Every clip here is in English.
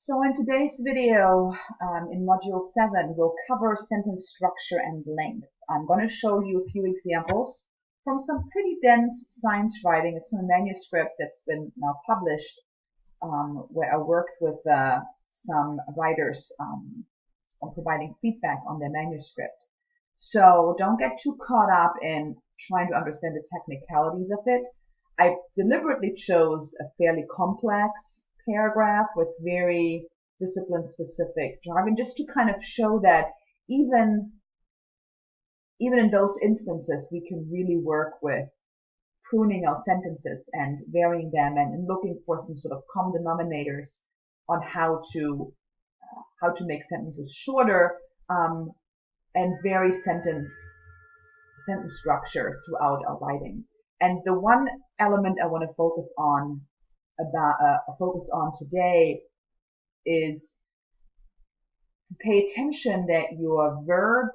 So in today's video, in Module 7, we'll cover sentence structure and length. I'm going to show you a few examples from some pretty dense science writing. It's a manuscript that's been now published, where I worked with some writers on providing feedback on their manuscript. So don't get too caught up in trying to understand the technicalities of it. I deliberately chose a fairly complex paragraph with very discipline-specific jargon, just to kind of show that even in those instances, we can really work with pruning our sentences and varying them and looking for some sort of common denominators on how to make sentences shorter and vary sentence structure throughout our writing. And the one element I want to focus on today is pay attention that your verb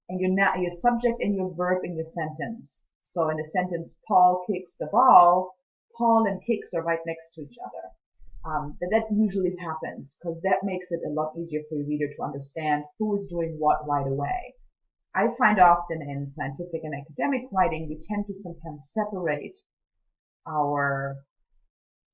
and your subject and your verb in your sentence. So in the sentence, Paul kicks the ball, Paul and kicks are right next to each other. That usually happens because that makes it a lot easier for your reader to understand who is doing what right away. I find often in scientific and academic writing, we tend to sometimes separate our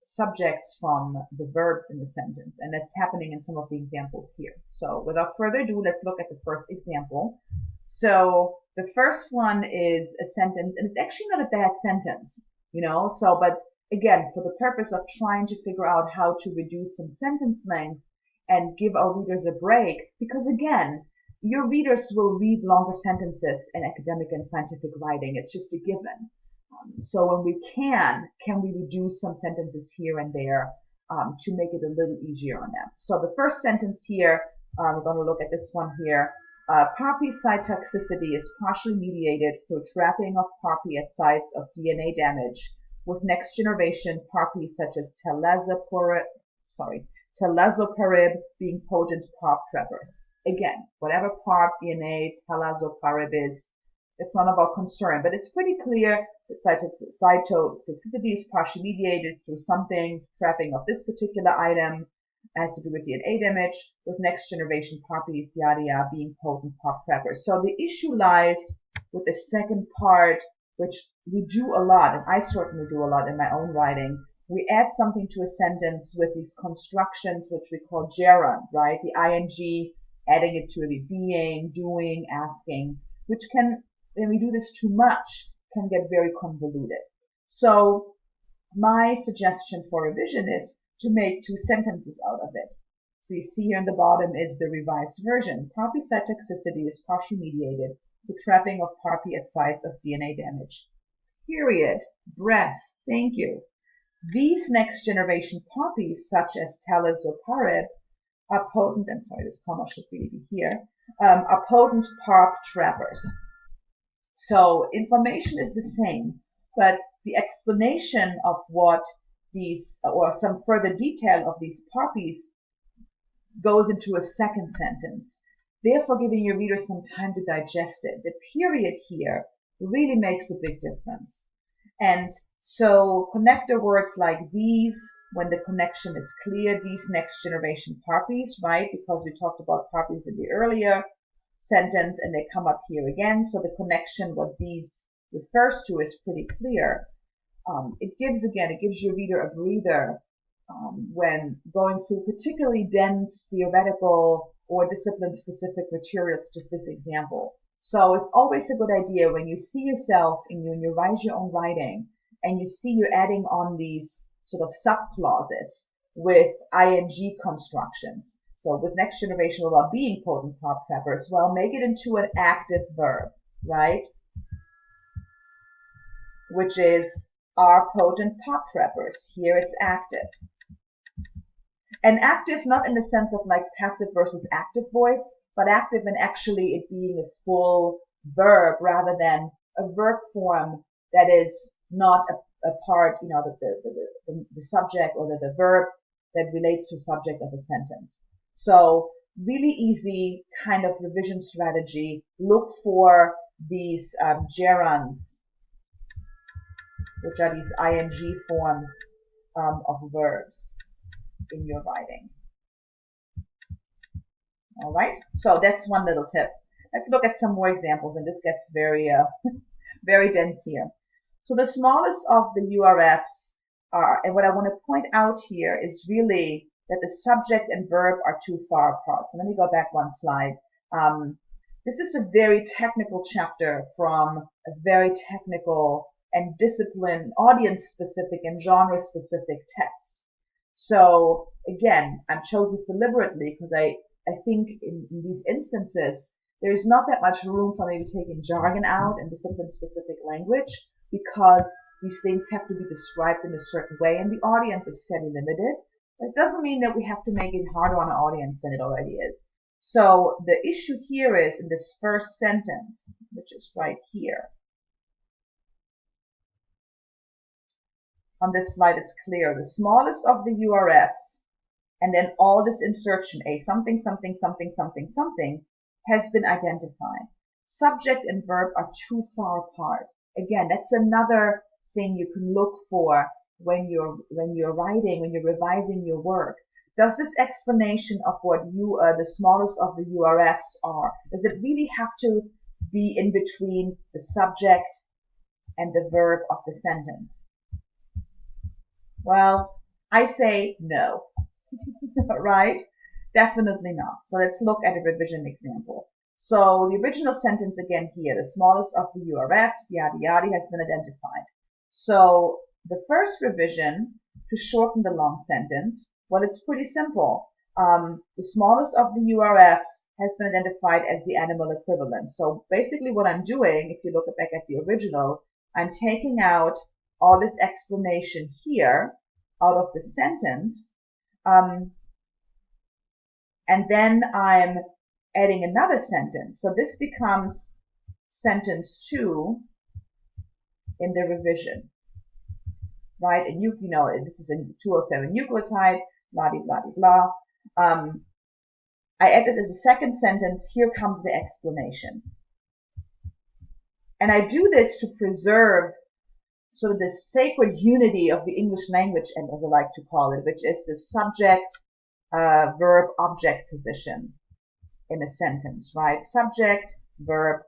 subjects from the verbs in the sentence, and that's happening in some of the examples here. So without further ado, let's look at the first example. So the first one is a sentence, and it's actually not a bad sentence, but again, for the purpose of trying to figure out how to reduce some sentence length and give our readers a break, because again, your readers will read longer sentences in academic and scientific writing. It's just a given. So when we can we reduce some sentences here and there to make it a little easier on them. So the first sentence here, we're going to look at this one here. PARP cytotoxicity is partially mediated through trapping of PARP at sites of DNA damage, with next generation PARP such as talazoparib being potent PARP trappers. Again, whatever PARP, DNA, talazoparib is, it's none of our concern, but it's pretty clear that cytotoxicity is partially mediated through something, trapping of this particular item, has to do with DNA damage, with next generation PARPs, yada yada, being potent PARP trappers. So the issue lies with the second part, which we do a lot, and I certainly do a lot in my own writing. We add something to a sentence with these constructions, which we call gerund, right? The ing, adding it to the being, doing, asking, which can, when we do this too much, can get very convoluted. So my suggestion for revision is to make two sentences out of it. So you see here in the bottom is the revised version. PARP cytotoxicity is partially mediated through trapping of PARP at sites of DNA damage. Period. Breath. Thank you. These next generation PARPs, such as talazoparib, are potent, and sorry, this comma should really be here, are potent PARP trappers. So information is the same, but the explanation of what these, or some further detail of these PARPs goes into a second sentence, therefore giving your reader some time to digest it. The period here really makes a big difference. And so connector words like these, when the connection is clear, these next generation PARPs, right? Because we talked about PARPs in the earlier sentence and they come up here again. So the connection, what these refers to, is pretty clear. It gives your reader a breather when going through particularly dense theoretical or discipline-specific materials, just this example. So it's always a good idea when you see yourself and you write your own writing and you see you're adding on these sort of sub-clauses with ing constructions. So with next generation about being potent PARP trappers, well, make it into an active verb, right? Which is are potent PARP trappers. Here it's active. And active not in the sense of like passive versus active voice, but active in actually it being a full verb rather than a verb form that is not a part, the subject or the verb that relates to subject of a sentence. So really easy kind of revision strategy. Look for these gerunds, which are these ing forms of verbs in your writing. All right. So that's one little tip. Let's look at some more examples, and this gets very, very dense here. So the smallest of the URFs are, and what I want to point out here is really that the subject and verb are too far apart. So let me go back one slide. This is a very technical chapter from a very technical and discipline, audience-specific and genre-specific text. So again, I've chosen this deliberately because I think in these instances, there's not that much room for maybe taking jargon out and discipline-specific language because these things have to be described in a certain way and the audience is fairly limited. That doesn't mean that we have to make it harder on our audience than it already is. So the issue here is in this first sentence, which is right here. On this slide, it's clear. The smallest of the URFs, and then all this insertion, a something, something, something, something, something, has been identified. Subject and verb are too far apart. Again, that's another thing you can look for when you're writing, when you're revising your work. Does this explanation of what the smallest of the URFs are, does it really have to be in between the subject and the verb of the sentence? Well, I say no. Right? Definitely not. So let's look at a revision example. So the original sentence again here, the smallest of the URFs, yada yada, has been identified. So the first revision to shorten the long sentence, well, it's pretty simple. The smallest of the URFs has been identified as the animal equivalent. So basically what I'm doing, if you look back at the original, I'm taking out all this explanation here out of the sentence, and then I'm adding another sentence. So this becomes sentence 2 in the revision, right? And you know, this is a 207 nucleotide, blah, blah, blah, blah. I add this as a second sentence. Here comes the explanation. And I do this to preserve sort of the sacred unity of the English language, and as I like to call it, which is the subject, verb, object position in a sentence, right? Subject, verb,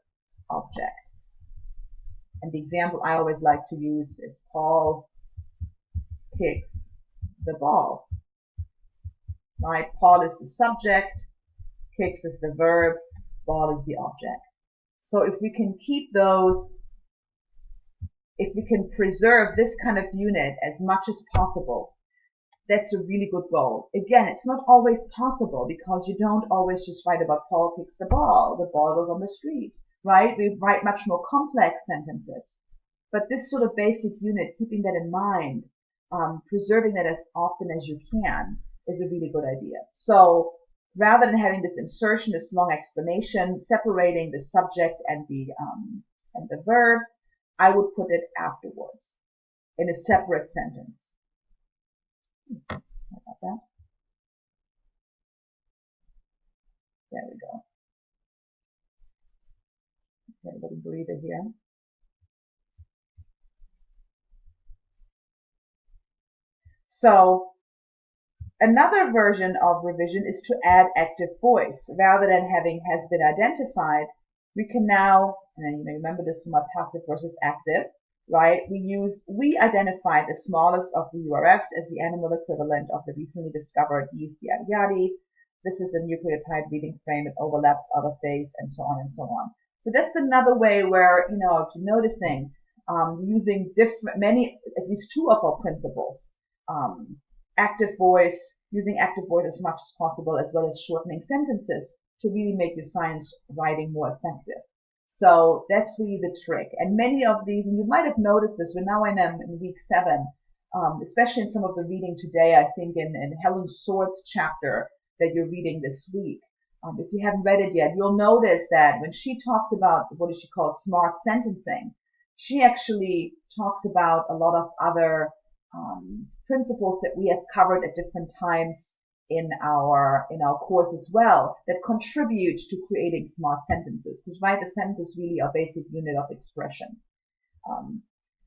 object. And the example I always like to use is Paul kicks the ball, right? Paul is the subject, kicks is the verb, ball is the object. So if we can keep those, if we can preserve this kind of unit as much as possible, that's a really good goal. Again, it's not always possible because you don't always just write about Paul kicks the ball goes on the street, right? We write much more complex sentences. But this sort of basic unit, keeping that in mind, preserving that as often as you can, is a really good idea. So rather than having this insertion, this long explanation, separating the subject and the verb, I would put it afterwards in a separate sentence. Sorry about that. There we go. Get a little breather here. So another version of revision is to add active voice. Rather than having has been identified, we can now, and you may remember this from our passive versus active, right? We identify the smallest of the URFs as the animal equivalent of the recently discovered yeast yada yada. This is a nucleotide reading frame. It overlaps out of phase and so on and so on. So that's another way where, if you're noticing, using at least two of our principles, active voice, using active voice as much as possible, as well as shortening sentences to really make your science writing more effective. So that's really the trick. And many of these, and you might have noticed this, we're now in week 7, especially in some of the reading today, I think in Helen Sword's chapter that you're reading this week. If you haven't read it yet, you'll notice that when she talks about what she calls smart sentencing, she actually talks about a lot of other principles that we have covered at different times in our course as well that contribute to creating smart sentences, because right, the sentence is really our basic unit of expression.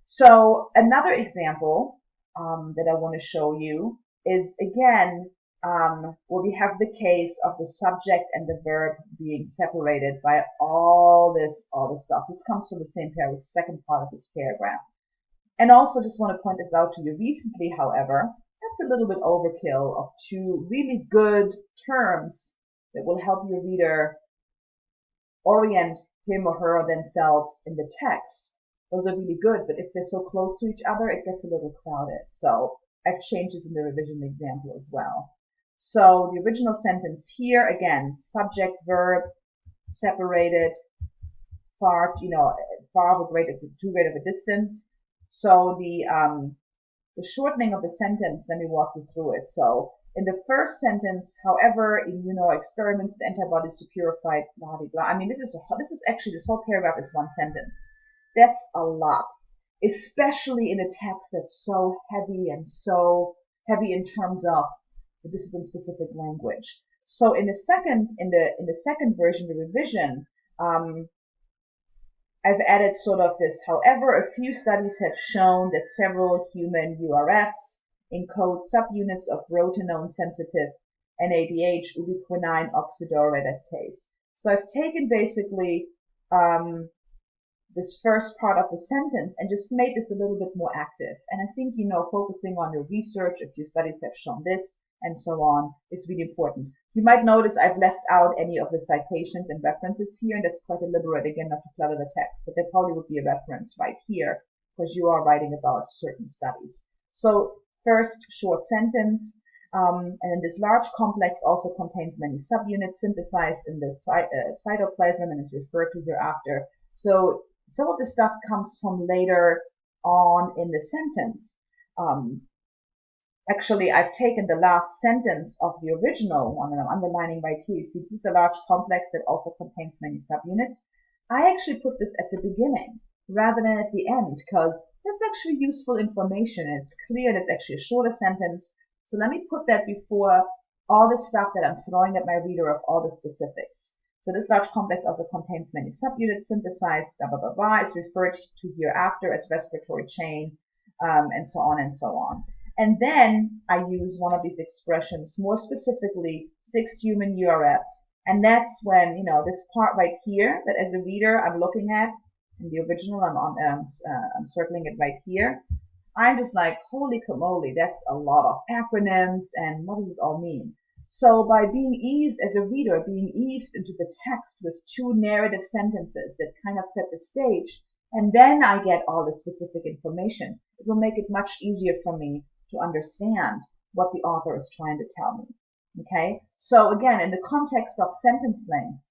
So another example that I want to show you is, again, where we have the case of the subject and the verb being separated by all this stuff. This comes from the same paragraph, second part of this paragraph. And also just want to point this out to you recently, however, that's a little bit overkill of two really good terms that will help your reader orient him or her or themselves in the text. Those are really good, but if they're so close to each other, it gets a little crowded. So I've changed this in the revision example as well. So the original sentence here, again, subject, verb, separated, far, far too great of a distance. So the shortening of the sentence, let me walk you through it. So in the first sentence, however, experiments with antibodies to purify blah, blah, blah. I mean, this is actually, this whole paragraph is one sentence. That's a lot, especially in a text that's so heavy and so heavy in terms of the discipline-specific language. So in the second version, the revision, I've added sort of this. However, a few studies have shown that several human URFs encode subunits of rotenone-sensitive NADH ubiquinone oxidoreductase. So I've taken basically this first part of the sentence and just made this a little bit more active. And I think, focusing on your research, a few studies have shown this, and so on, is really important. You might notice I've left out any of the citations and references here, and that's quite deliberate, again, not to clutter the text, but there probably would be a reference right here, because you are writing about certain studies. So first short sentence, and then this large complex also contains many subunits synthesized in the cytoplasm and is referred to hereafter. So some of the stuff comes from later on in the sentence. Actually, I've taken the last sentence of the original one, and I'm underlining right here. You see, this is a large complex that also contains many subunits. I actually put this at the beginning rather than at the end, because that's actually useful information. It's clear that it's actually a shorter sentence. So let me put that before all the stuff that I'm throwing at my reader of all the specifics. So this large complex also contains many subunits synthesized, blah, blah, blah, blah, is referred to hereafter as respiratory chain, and so on and so on. And then I use one of these expressions, more specifically, 6 human URFs. And that's when, this part right here, that as a reader I'm looking at, in the original, I'm circling it right here. I'm just like, holy camole, that's a lot of acronyms, and what does this all mean? So by being eased as a reader, being eased into the text with 2 narrative sentences that kind of set the stage, and then I get all the specific information, it will make it much easier for me to understand what the author is trying to tell me. Okay? So again, in the context of sentence length,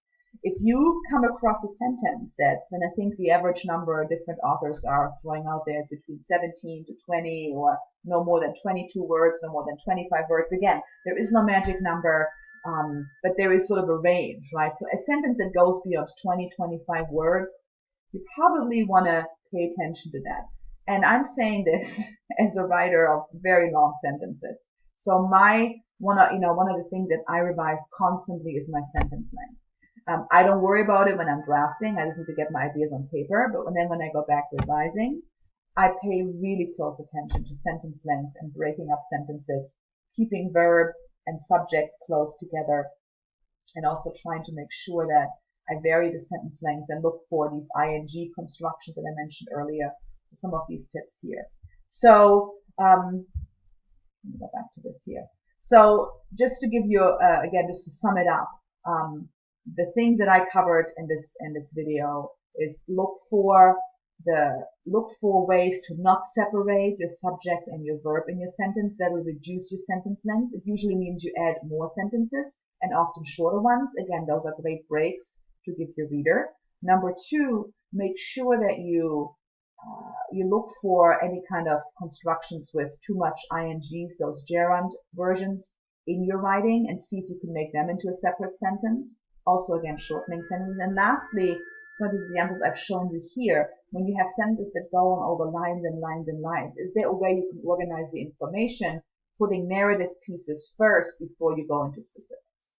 if you come across a sentence that's, and I think the average number different authors are throwing out there is between 17 to 20, or no more than 22 words, no more than 25 words. Again, there is no magic number, but there is sort of a range, right? So a sentence that goes beyond 20, 25 words, you probably want to pay attention to that. And I'm saying this as a writer of very long sentences. So one of the things that I revise constantly is my sentence length. I don't worry about it when I'm drafting. I just need to get my ideas on paper. But then when I go back revising, I pay really close attention to sentence length and breaking up sentences, keeping verb and subject close together, and also trying to make sure that I vary the sentence length and look for these ing constructions that I mentioned earlier, some of these tips here. So let me go back to this here. So just to give you, again, just to sum it up, the things that I covered in this video is look for ways to not separate your subject and your verb in your sentence. That will reduce your sentence length. It usually means you add more sentences and often shorter ones. Again, those are great breaks to give your reader. Number 2, make sure that you look for any kind of constructions with too much ings, those gerund versions in your writing, and see if you can make them into a separate sentence. Also, again, shortening sentences. And lastly, some of these examples I've shown you here, when you have sentences that go on over lines and lines and lines, is there a way you can organize the information, putting narrative pieces first before you go into specifics?